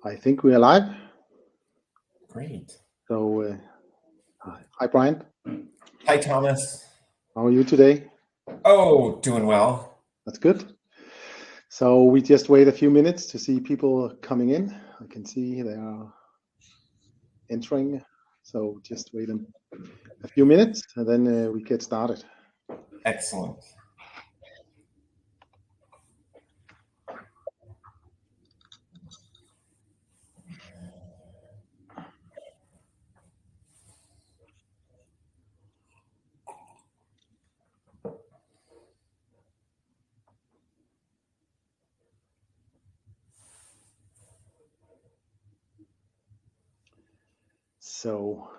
I think we are live. Great. So, hi, Brian. Hi, Thomas. How are you today? Oh, doing well. That's good. So we just wait a few minutes to see people coming in. I can see they are entering. So just wait a few minutes and then we get started. Excellent. So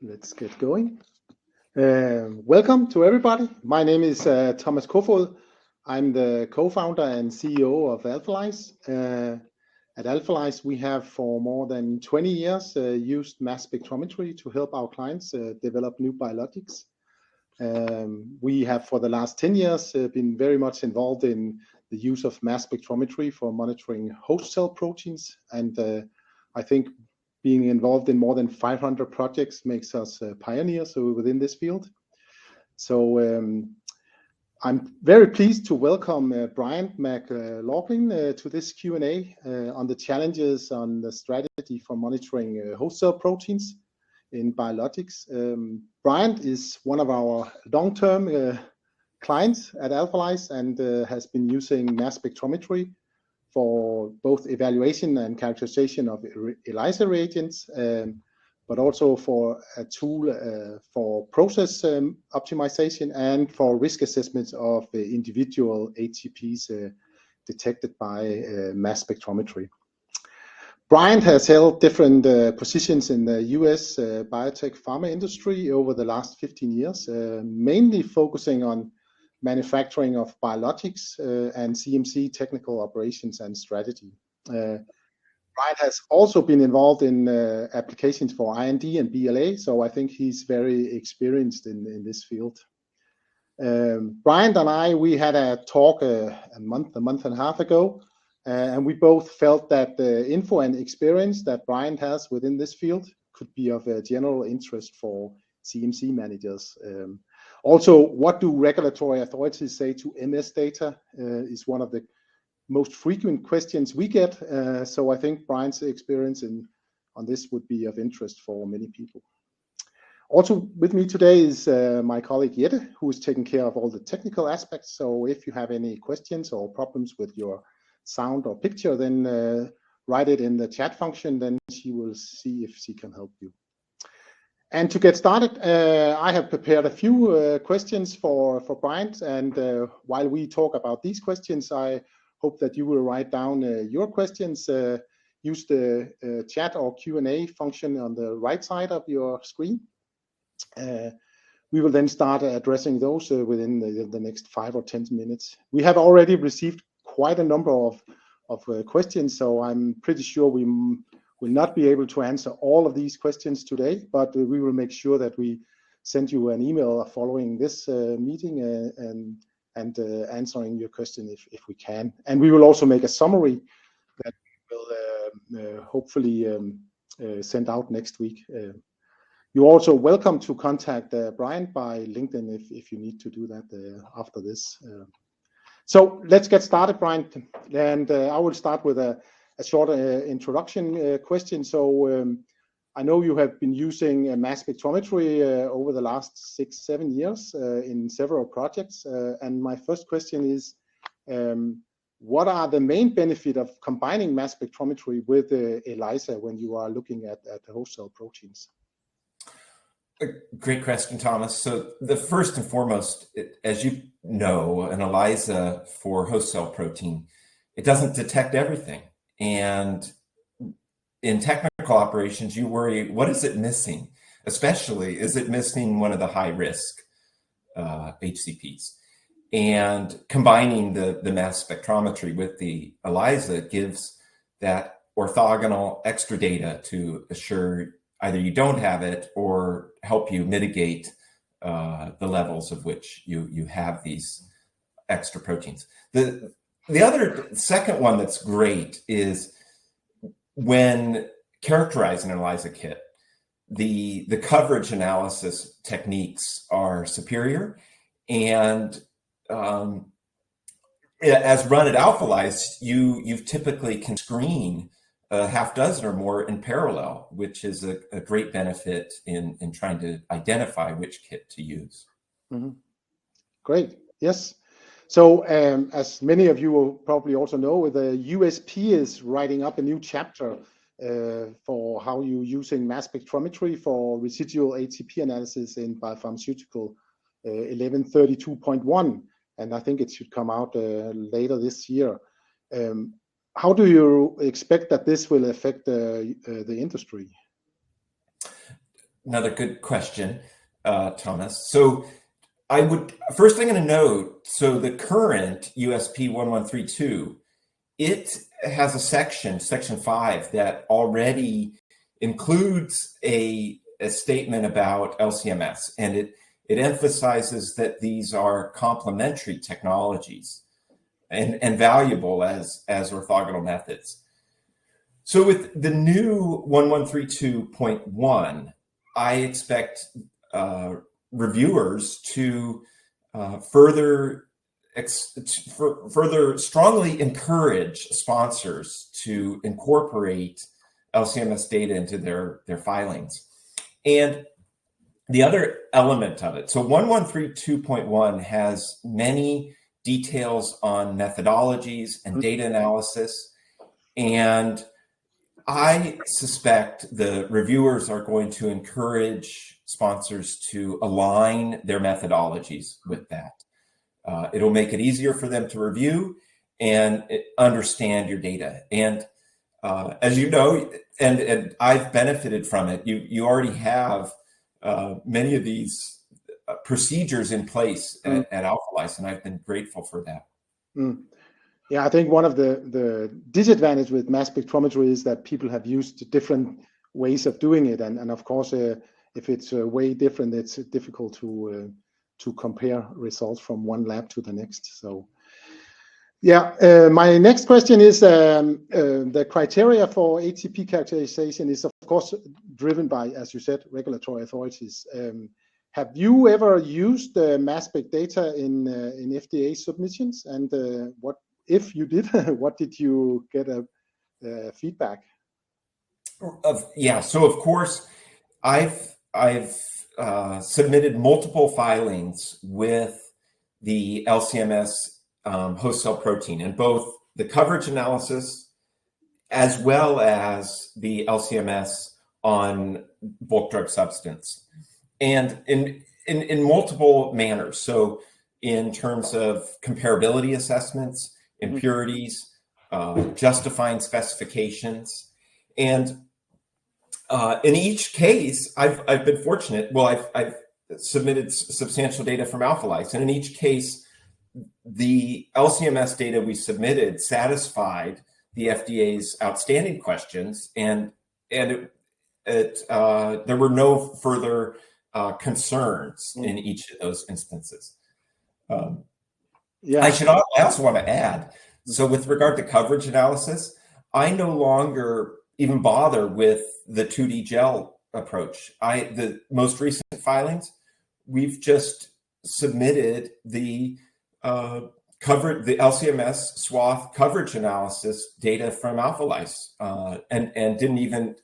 let's get going. Welcome to everybody. My name is Thomas Kofod. I'm the co-founder and CEO of ELISA. At ELISA, we have for more than 20 years used mass spectrometry to help our clients develop new biologics. We have for the last 10 years been very much involved in the use of mass spectrometry for monitoring host cell proteins. And I think being involved in more than 500 projects makes us pioneers within this field. So I'm very pleased to welcome Bryant McLaughlin to this Q&A on the challenges on the strategy for monitoring host cell proteins in biologics. Bryant is one of our long-term clients at ELISA and has been using mass spectrometry for both evaluation and characterization of ELISA reagents, but also for a tool for process optimization and for risk assessments of individual HCPs detected by mass spectrometry. Bryant has held different positions in the US biotech pharma industry over the last 15 years, mainly focusing on manufacturing of biologics and CMC technical operations and strategy. Bryant has also been involved in applications for IND and BLA, so I think he's very experienced in this field. Bryant and I, we had a talk a month and a half ago, and we both felt that the info and experience that Bryant has within this field could be of general interest for CMC managers. Also, what do regulatory authorities say to MS data is one of the most frequent questions we get. So I think Bryant's experience on this would be of interest for many people. Also with me today is my colleague Jette, who is taking care of all the technical aspects. So if you have any questions or problems with your sound or picture, then write it in the chat function, then she will see if she can help you. And to get started, I have prepared a few questions for Bryant, and while we talk about these questions, I hope that you will write down your questions. Use the chat or Q&A function on the right side of your screen. We will then start addressing those within the next 5 or 10 minutes. We have already received quite a number of questions, so I'm pretty sure we will not be able to answer all of these questions today, but we will make sure that we send you an email following this meeting and answering your question if we can. And we will also make a summary that we will hopefully send out next week. You're also welcome to contact Bryant by LinkedIn if you need to do that after this. So let's get started, Bryant, and I will start with a short introduction question. So I know you have been using mass spectrometry over the last 6-7 years in several projects. And my first question is, what are the main benefits of combining mass spectrometry with ELISA when you are looking at the host cell proteins? A great question, Thomas. So the first and foremost, as you know, an ELISA for host cell protein, it doesn't detect everything. And in technical operations, you worry, what is it missing? Especially, is it missing one of the high risk HCPs? And combining the mass spectrometry with the ELISA gives that orthogonal extra data to assure either you don't have it or help you mitigate the levels of which you have these extra proteins. The other second one that's great is when characterizing an ELISA kit, the coverage analysis techniques are superior, and as run at AlphaLISE, you typically can screen a half dozen or more in parallel, which is a great benefit in trying to identify which kit to use. Mm-hmm. Great. Yes. So as many of you will probably also know, the USP is writing up a new chapter for how you're using mass spectrometry for residual HCP analysis in biopharmaceutical 1132.1, and I think it should come out later this year. How do you expect that this will affect the industry? Another good question, Thomas. So first thing to note, so the current USP 1132, it has a section 5, that already includes a statement about LC-MS, and it emphasizes that these are complementary technologies and valuable as orthogonal methods. So with the new 1132.1, I expect reviewers to further strongly encourage sponsors to incorporate LC-MS data into their filings. And the other element of it, so 1132.1 has many details on methodologies and data analysis, and I suspect the reviewers are going to encourage sponsors to align their methodologies with that. It'll make it easier for them to review and understand your data. And as you know, and I've benefited from it, you already have many of these procedures in place at AlphaLISE, and I've been grateful for that. Yeah, I think one of the disadvantages with mass spectrometry is that people have used different ways of doing it, and of course, if it's way different, it's difficult to compare results from one lab to the next. So, yeah, my next question is the criteria for HCP characterization is of course driven by, as you said, regulatory authorities. Have you ever used mass spec data in FDA submissions? And what, if you did, what did you get a feedback? Yeah, so of course, I've submitted multiple filings with the LC-MS host cell protein, and both the coverage analysis as well as the LC-MS on bulk drug substance, and in multiple manners. So in terms of comparability assessments, impurities, justifying specifications, and in each case, I've been fortunate. Well, I've submitted substantial data from AlphaLISE, and in each case, the LC-MS data we submitted satisfied the FDA's outstanding questions, and there were no further concerns in each of those instances. Yeah. I also want to add, so with regard to coverage analysis, I no longer even bother with the 2D gel approach. The most recent filings, we've just submitted the LC-MS swath coverage analysis data from AlphaLISE, and didn't even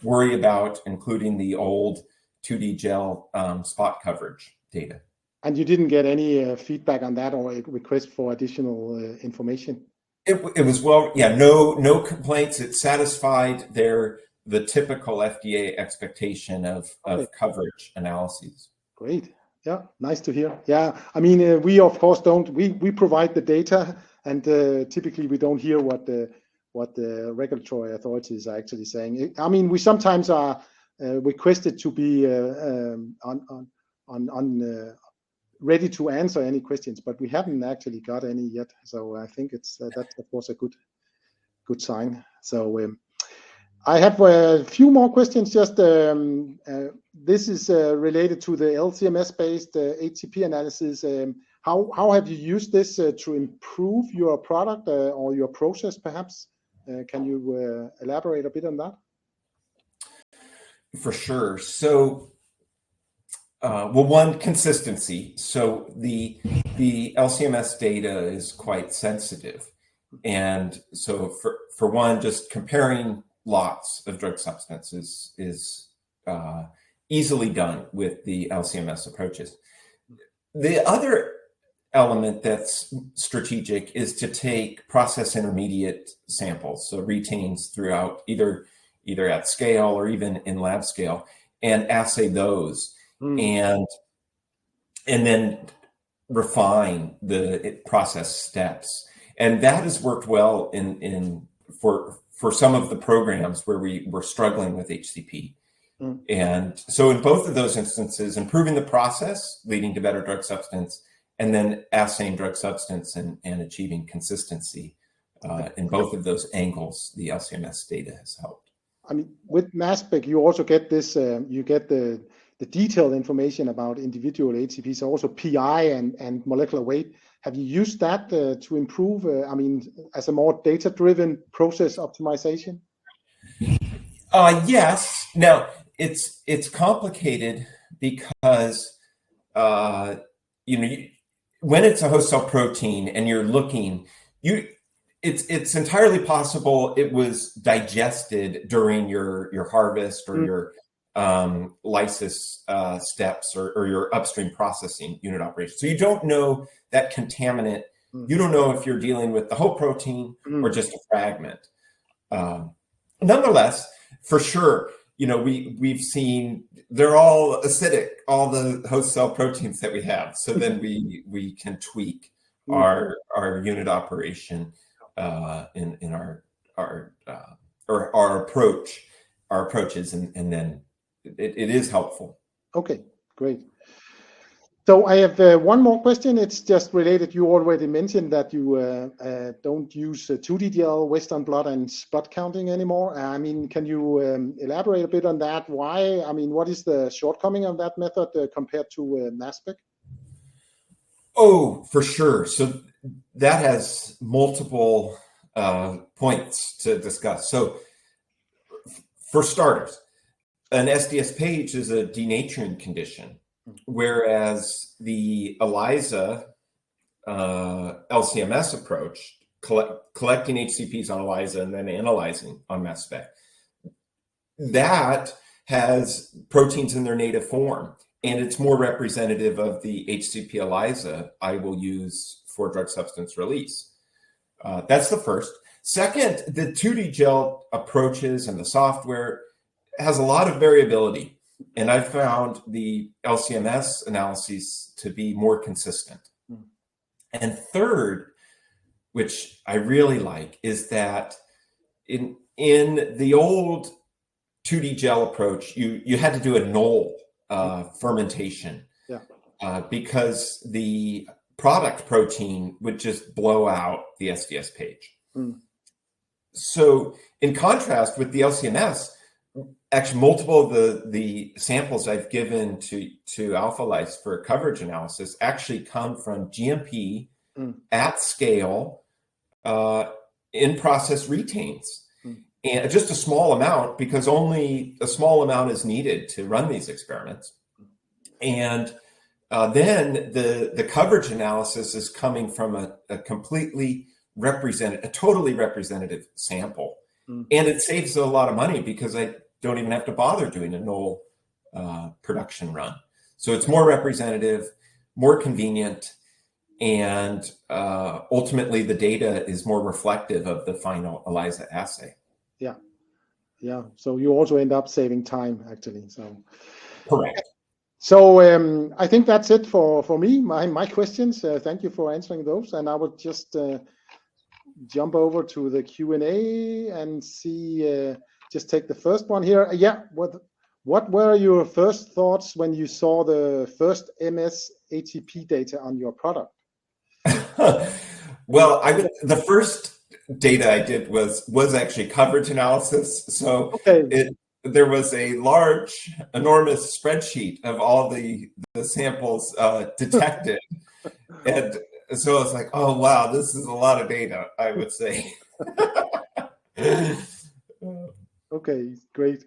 worry about including the old 2D gel spot coverage data. And you didn't get any feedback on that or a request for additional information? It was, well, yeah, no complaints. It satisfied the typical FDA expectation of coverage analyses. Great. Yeah, nice to hear. Yeah, I mean, we of course we provide the data, and typically we don't hear what the regulatory authorities are actually saying. I mean, we sometimes are requested to be ready to answer any questions, but we haven't actually got any yet. So I think that's of course a good sign. So I have a few more questions. Just this is related to the LC-MS-based HCP analysis. How have you used this to improve your product or your process, perhaps? Can you elaborate a bit on that? For sure. So, well, one, consistency. So the LC-MS data is quite sensitive. And so for one, just comparing lots of drug substances is easily done with the LC-MS approaches. The other element that's strategic is to take process intermediate samples, so retains throughout either at scale or even in lab scale, and assay those and then refine the process steps. And that has worked well for some of the programs where we were struggling with HCP. And so in both of those instances, improving the process, leading to better drug substance, and then assaying drug substance and achieving consistency. In both of those angles, the LC-MS data has helped. I mean, with Mass Spec, you also get this, you get the detailed information about individual HCPs, also PI and molecular weight. Have you used that to improve, I mean, as a more data-driven process optimization? Yes. Now, it's complicated because, when it's a host cell protein and you're looking, it's entirely possible it was digested during your harvest or your lysis steps or your upstream processing unit operation. So you don't know that contaminant. You don't know if you're dealing with the whole protein or just a fragment. Nonetheless, for sure, we've seen they're all acidic, all the host cell proteins that we have. So then we can tweak our unit operation in our approaches, and then it is helpful. Okay, great. So I have one more question. It's just related. You already mentioned that you don't use 2D gel, Western blot, and spot counting anymore. I mean, can you elaborate a bit on that? Why? I mean, what is the shortcoming of that method compared to Mass Spec? Oh, for sure. So that has multiple points to discuss. So for starters, an SDS page is a denaturing condition, whereas the ELISA LC-MS approach, collecting HCPs on ELISA and then analyzing on Mass Spec, that has proteins in their native form, and it's more representative of the HCP ELISA I will use for drug substance release. That's the first. Second, the 2D gel approaches and the software has a lot of variability, and I've found the LC-MS analyses to be more consistent. And third, which I really like, is that in the old 2D gel approach, you had to do a null fermentation because the product protein would just blow out the SDS page. So in contrast with the LC-MS, actually multiple of the samples I've given to Alpha Lyse for coverage analysis actually come from GMP at scale in process retains. And just a small amount, because only a small amount is needed to run these experiments. And then the coverage analysis is coming from a totally representative sample. And it saves a lot of money because I don't even have to bother doing a null production run. So it's more representative, more convenient, and ultimately the data is more reflective of the final ELISA assay. Yeah. So you also end up saving time, actually. So correct. So I think that's it for me, my questions. Thank you for answering those. And I would just jump over to the Q&A and see, just take the first one here. What were your first thoughts when you saw the first MS HCP data on your product? Well, the first data I did was actually coverage analysis. So there was a large, enormous spreadsheet of all the samples detected. And so it's like, oh, wow, this is a lot of data, I would say. Okay, great.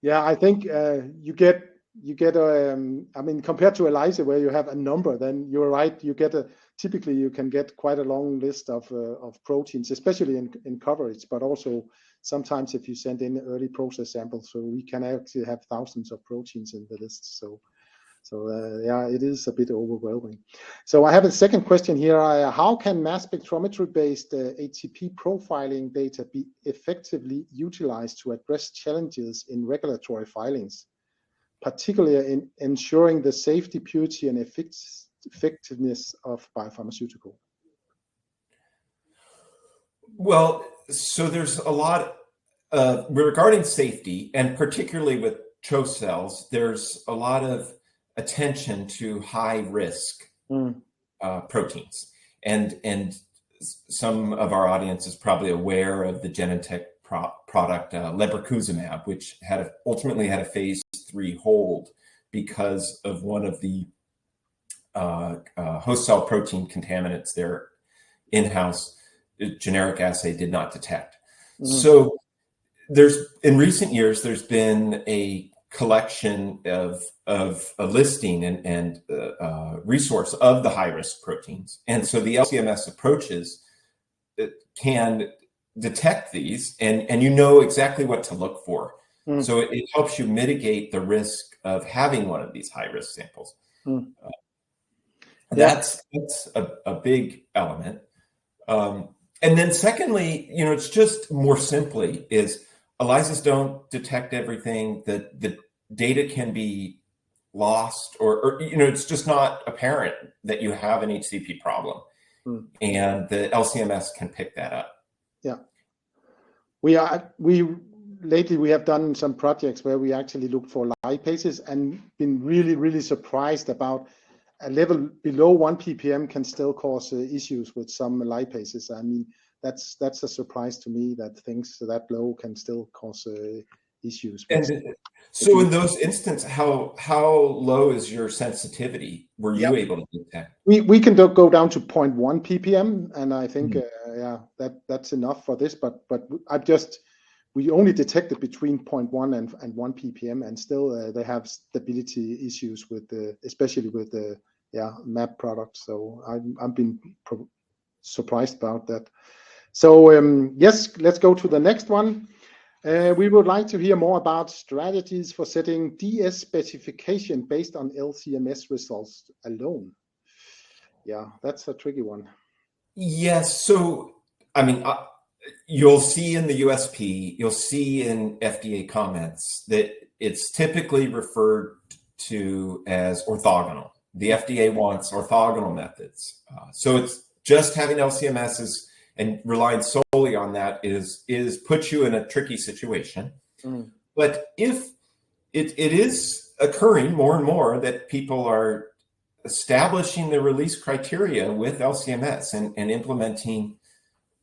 Yeah, I think you get I mean, compared to ELISA where you have a number, then you're right, you get typically you can get quite a long list of proteins, especially in coverage, but also sometimes if you send in early process samples, so we can actually have thousands of proteins in the list. So yeah, it is a bit overwhelming. So I have a second question here. How can mass spectrometry-based HCP profiling data be effectively utilized to address challenges in regulatory filings, particularly in ensuring the safety, purity, and effectiveness of biopharmaceutical? Well, so there's a lot regarding safety, and particularly with CHO cells, there's a lot of attention to high risk proteins. And some of our audience is probably aware of the Genentech product lebrikizumab, which ultimately had a phase 3 hold because of one of the host cell protein contaminants their in-house generic assay did not detect. So in recent years, there's been a collection of a listing and resource of the high-risk proteins. And so the LC-MS approaches can detect these, and you know exactly what to look for. So it helps you mitigate the risk of having one of these high-risk samples. That's a big element. And then secondly, it's just more simply is ELISAs don't detect everything. The data can be lost or it's just not apparent that you have an HCP problem. And the LC-MS can pick that up. Yeah. Lately we have done some projects where we actually look for lipases and been really, really surprised about a level below 1 ppm can still cause issues with some lipases. I mean, that's a surprise to me that things that low can still cause issues. And so in those instances, how low is your sensitivity? Were you able to detect? We can go down to 0.1 ppm, and I think that's enough for this. But we only detected between 0.1 and 1 ppm, and still they have stability issues with especially with the MAP product. So I've been surprised about that. So yes, let's go to the next one. We would like to hear more about strategies for setting DS specification based on LC-MS results alone. Yeah, that's a tricky one. Yes. So, I mean, you'll see in the USP, you'll see in FDA comments that it's typically referred to as orthogonal. The FDA wants orthogonal methods. So it's just having LC-MS and relying solely on that is puts you in a tricky situation. But if it is occurring more and more that people are establishing the release criteria with LC-MS and implementing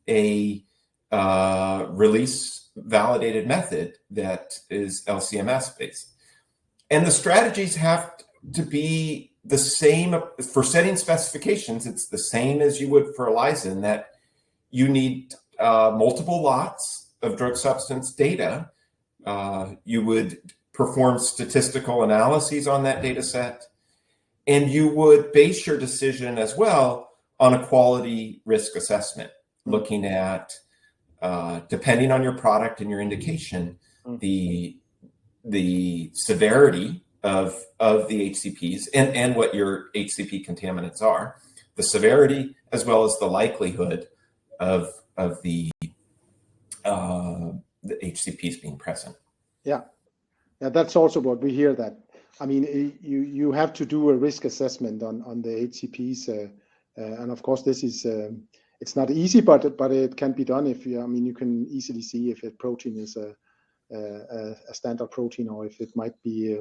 a release validated method that is LC-MS based. And the strategies have to be the same for setting specifications. It's the same as you would for ELISA in that you need multiple lots of drug substance data. You would perform statistical analyses on that data set, and you would base your decision as well on a quality risk assessment, looking at, depending on your product and your indication, the severity of the HCPs and what your HCP contaminants are, the severity as well as the likelihood of the HCPs being present. Yeah, that's also what we hear. That I mean, you have to do a risk assessment on the HCPs, and of course this is it's not easy, but it can be done if you can easily see if a protein is a standard protein or if it might be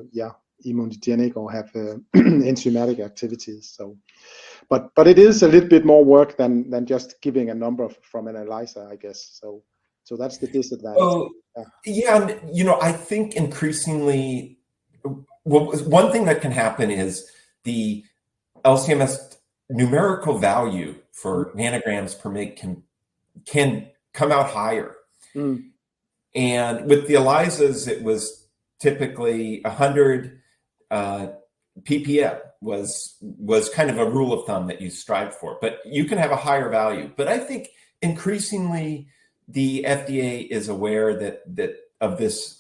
immunogenic or have enzymatic activities. So, but it is a little bit more work than just giving a number from an ELISA, I guess. So that's the disadvantage. I think increasingly, one thing that can happen is the LC-MS numerical value for nanograms per mg can come out higher. And with the ELISAs, it was typically 100 ppm was kind of a rule of thumb that you strive for, but you can have a higher value. But I think increasingly the FDA is aware that of this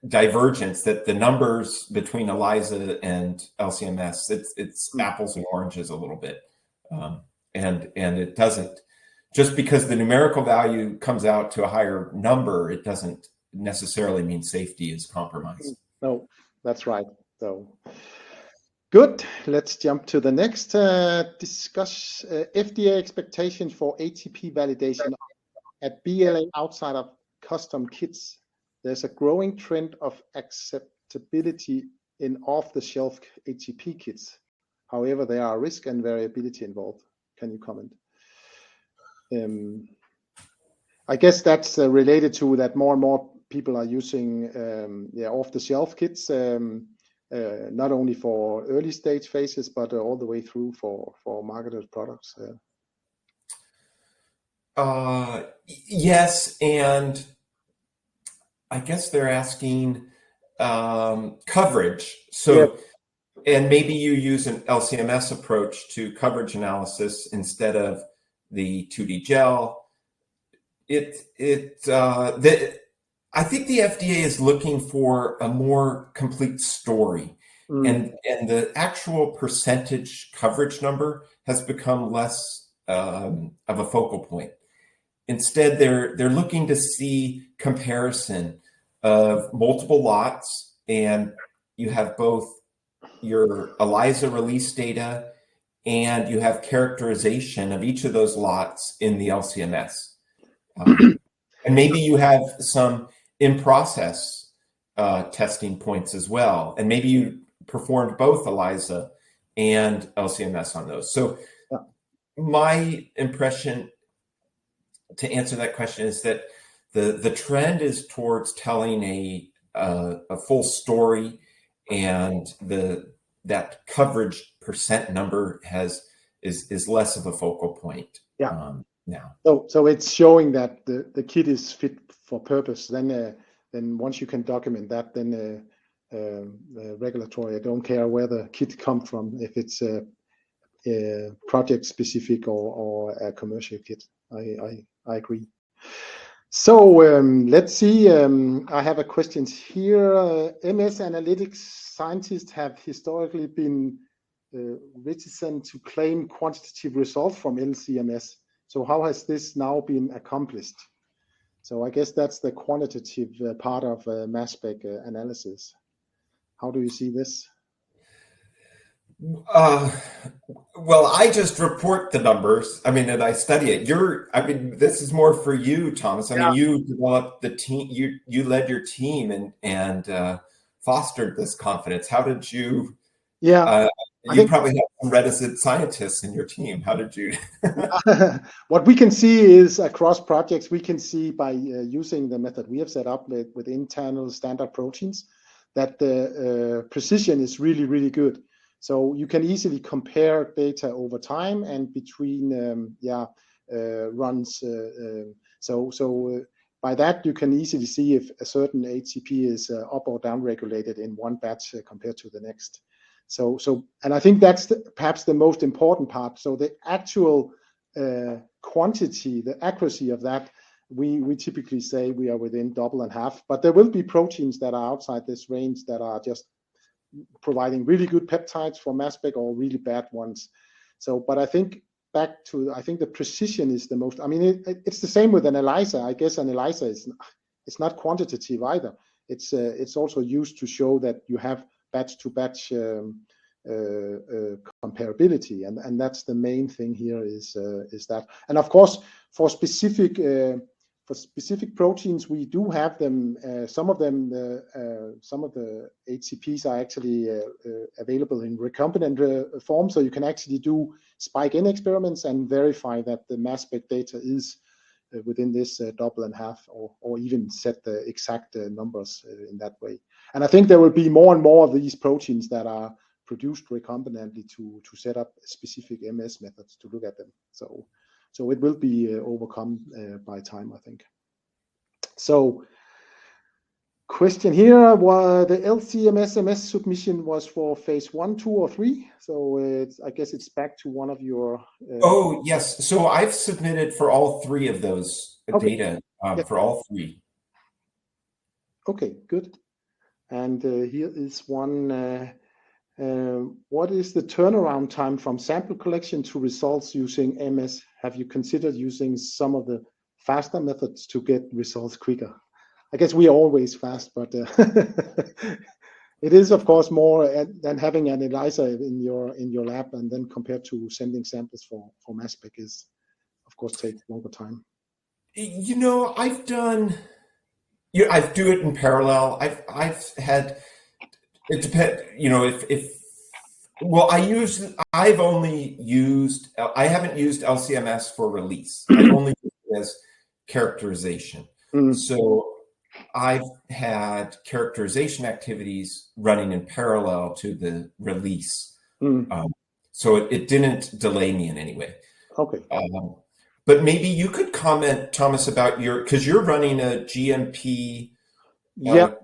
divergence, that the numbers between ELISA and LC-MS, it's apples and oranges a little bit, and it doesn't, just because the numerical value comes out to a higher number, it doesn't necessarily mean safety is compromised. No, that's right. So good. Let's jump to the next. Discuss FDA expectations for HCP validation at BLA outside of custom kits. There's a growing trend of acceptability in off-the-shelf HCP kits. However, there are risk and variability involved. Can you comment? I guess that's related to that more and more people are using off-the-shelf kits, not only for early stage phases, but all the way through for marketed products. Yes, and I guess they're asking coverage. So, and maybe you use an LC-MS approach to coverage analysis instead of the 2D gel. I think the FDA is looking for a more complete story, and the actual percentage coverage number has become less of a focal point. Instead, they're looking to see comparison of multiple lots, and you have both your ELISA release data and you have characterization of each of those lots in the LC-MS. And maybe you have some in-process testing points as well, and maybe you performed both ELISA and LC-MS on those. So my impression, to answer that question, is that the trend is towards telling a full story, and that coverage percent number is less of a focal point now. So it's showing that the kit is fit for purpose. Then once you can document that, then regulatory, I don't care where the kit comes from, if it's a project specific or a commercial kit. I agree. So let's see. I have a question here. MS analytics scientists have historically been reticent to claim quantitative results from LC-MS. So how has this now been accomplished? So I guess that's the quantitative part of mass spec analysis. How do you see this? Well, I just report the numbers. I mean, and I study it. This is more for you, Thomas. I mean, you developed the team. You led your team and fostered this confidence. How did you? You probably have some reticent scientists in your team. How did you? What we can see is across projects, we can see by using the method we have set up with internal standard proteins that the precision is really, really good. So you can easily compare data over time and between runs. So by that, you can easily see if a certain HCP is up or down regulated in one batch compared to the next. And I think that's perhaps the most important part. So the actual quantity, the accuracy of that, we typically say we are within double and half. But there will be proteins that are outside this range that are just providing really good peptides for mass spec or really bad ones. So, but I think the precision is the most. I mean, it's the same with an ELISA. I guess an ELISA it's not quantitative either. It's also used to show that you have batch to batch comparability, and that's the main thing here is that. And of course, for specific proteins, we do have them. Some of the HCPs are actually available in recombinant form, so you can actually do spike-in experiments and verify that the mass spec data is within this double and half, or even set the exact numbers in that way. And I think there will be more and more of these proteins that are produced recombinantly to set up specific MS methods to look at them. So it will be overcome by time, I think. So question here, the LC-MS submission was for phase 1, 2, or 3. So I guess it's back to one of your. Oh yes, so I've submitted for all 3 of those data for all 3. Okay, good. And here is one. What is the turnaround time from sample collection to results using MS? Have you considered using some of the faster methods to get results quicker? I guess we are always fast, but it is of course more than having an ELISA in your lab, and then compared to sending samples for mass spec is of course takes longer time. You know, I've done. I do it in parallel. I've had. It depends. You know, I haven't used LC-MS for release. I only use it as characterization. So I've had characterization activities running in parallel to the release. So it didn't delay me in any way. Okay. But maybe you could comment, Thomas, about because you're running a GMP. Yeah.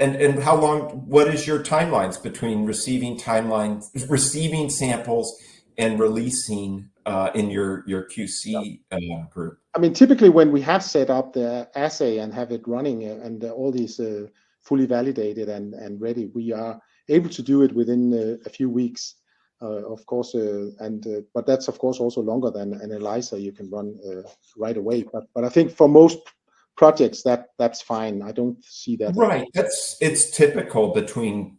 And how long? What is your timelines between receiving samples and releasing in your QC group? I mean, typically when we have set up the assay and have it running and all these fully validated and ready, we are able to do it within a few weeks, of course. But that's of course also longer than an ELISA you can run right away. But I think for most projects that's fine. I don't see that. Right. It's typical between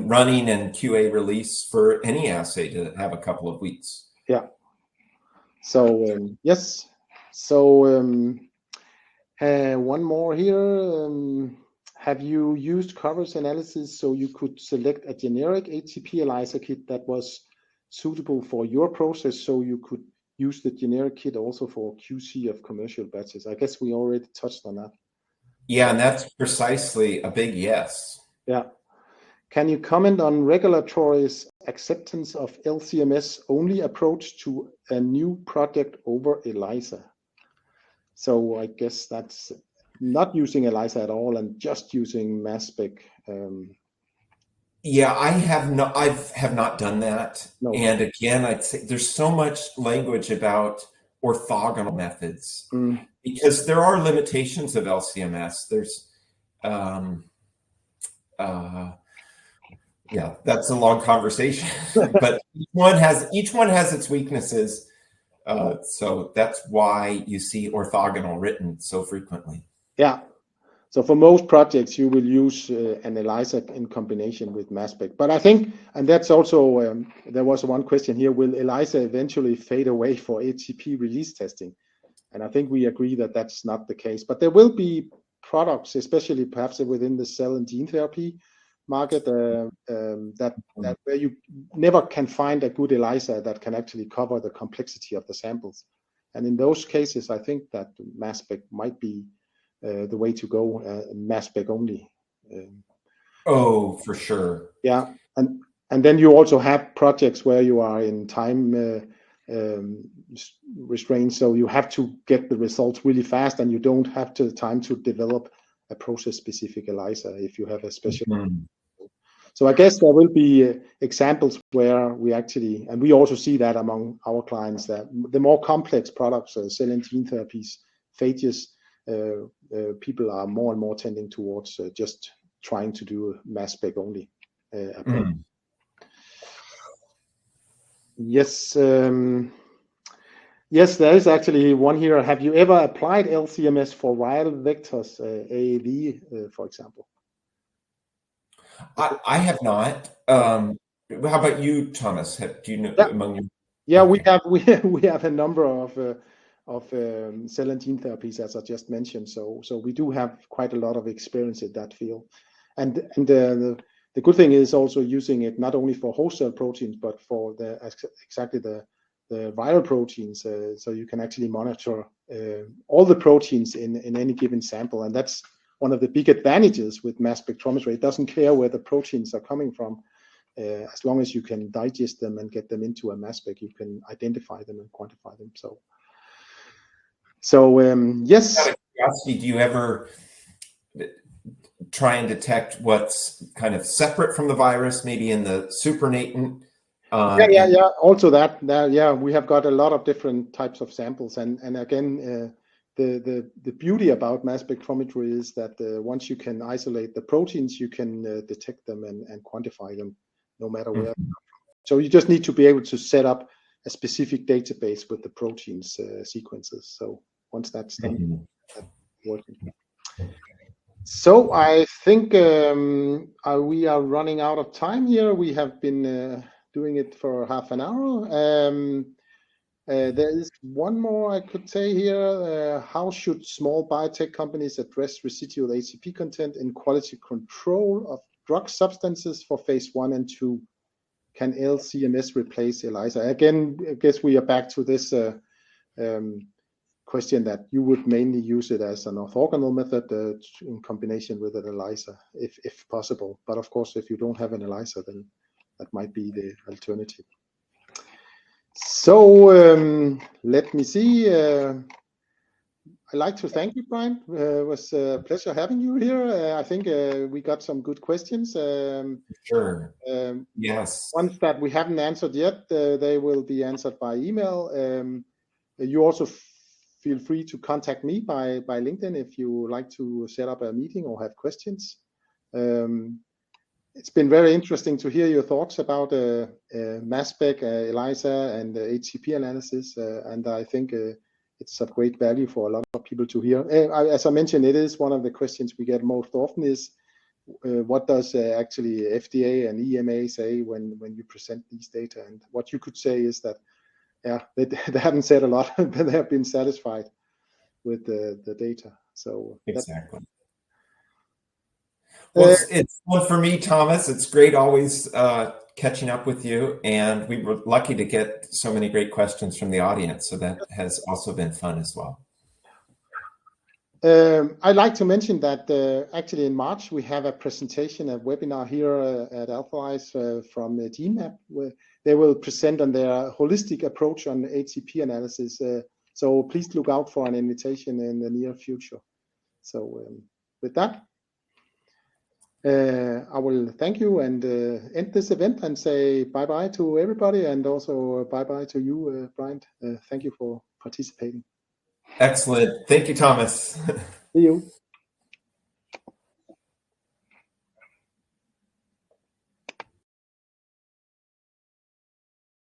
running and QA release for any assay to have a couple of weeks. Yeah. So yes. So one more here. Have you used coverage analysis so you could select a generic HCP ELISA kit that was suitable for your process, so you could use the generic kit also for QC of commercial batches? I guess we already touched on that. Yeah, and that's precisely a big yes. Yeah. Can you comment on regulatory's acceptance of LC-MS only approach to a new project over ELISA? So I guess that's not using ELISA at all and just using mass spec. Yeah, I have not done that. No. And again, I'd say there's so much language about orthogonal methods because there are limitations of LC-MS. There's yeah, that's a long conversation, but each one has its weaknesses. So that's why you see orthogonal written so frequently. Yeah. So for most projects, you will use an ELISA in combination with mass spec. But I think, and that's also, there was one question here, will ELISA eventually fade away for HCP release testing? And I think we agree that that's not the case. But there will be products, especially perhaps within the cell and gene therapy market, that where you never can find a good ELISA that can actually cover the complexity of the samples. And in those cases, I think that mass spec might be the way to go, mass spec only. Oh, for sure. Yeah, and then you also have projects where you are in time restraints, so you have to get the results really fast, and you don't have the time to develop a process-specific ELISA if you have a special. So I guess there will be examples where we actually, and we also see that among our clients, that the more complex products, cell and gene therapies, phages, people are more and more tending towards just trying to do mass spec only. Yes, yes, there is actually one here. Have you ever applied LC-MS for viral vectors, AAV, for example? I have not. How about you, Thomas? Do you know among you? Yeah, okay. we have a number of cell and gene therapies, as I just mentioned. So we do have quite a lot of experience in that field, and the good thing is also using it not only for host cell proteins but for exactly the viral proteins. So you can actually monitor all the proteins in any given sample, and that's one of the big advantages with mass spectrometry. It doesn't care where the proteins are coming from. As long as you can digest them and get them into a mass spec, you can identify them and quantify them. So yes. Out of curiosity, do you ever try and detect what's kind of separate from the virus, maybe in the supernatant? Yeah. Also that, yeah, we have got a lot of different types of samples, and again, the beauty about mass spectrometry is that once you can isolate the proteins, you can detect them and quantify them, no matter where. So you just need to be able to set up a specific database with the proteins sequences. So once that's done, that's working. So I think we are running out of time here. We have been doing it for half an hour. There is one more I could say here. How should small biotech companies address residual HCP content in quality control of drug substances for phase 1 and 2? Can LC-MS replace ELISA? Again, I guess we are back to this question that you would mainly use it as an orthogonal method in combination with an ELISA, if possible. But of course, if you don't have an ELISA, then that might be the alternative. So let me see. I'd like to thank you, Bryant. It was a pleasure having you here. I think we got some good questions. Sure. Yes. Ones that we haven't answered yet, they will be answered by email. You also feel free to contact me by LinkedIn if you would like to set up a meeting or have questions. It's been very interesting to hear your thoughts about mass spec, ELISA, and HCP analysis, and I think it's of great value for a lot of people to hear. As I mentioned, it is one of the questions we get most often is, what does actually FDA and EMA say when you present these data? And what you could say is that, yeah, they haven't said a lot, but they have been satisfied with the data. So exactly. Well, it's fun for me, Thomas. It's great always catching up with you, and we were lucky to get so many great questions from the audience, so that has also been fun as well. I'd like to mention that actually in March we have a presentation, a webinar here at AlphaLISE from GMAP, where they will present on their holistic approach on HCP analysis. So please look out for an invitation in the near future. So with that, I will thank you and end this event and say bye-bye to everybody, and also bye-bye to you, Bryant. Thank you for participating. Excellent. Thank you, Thomas. See you.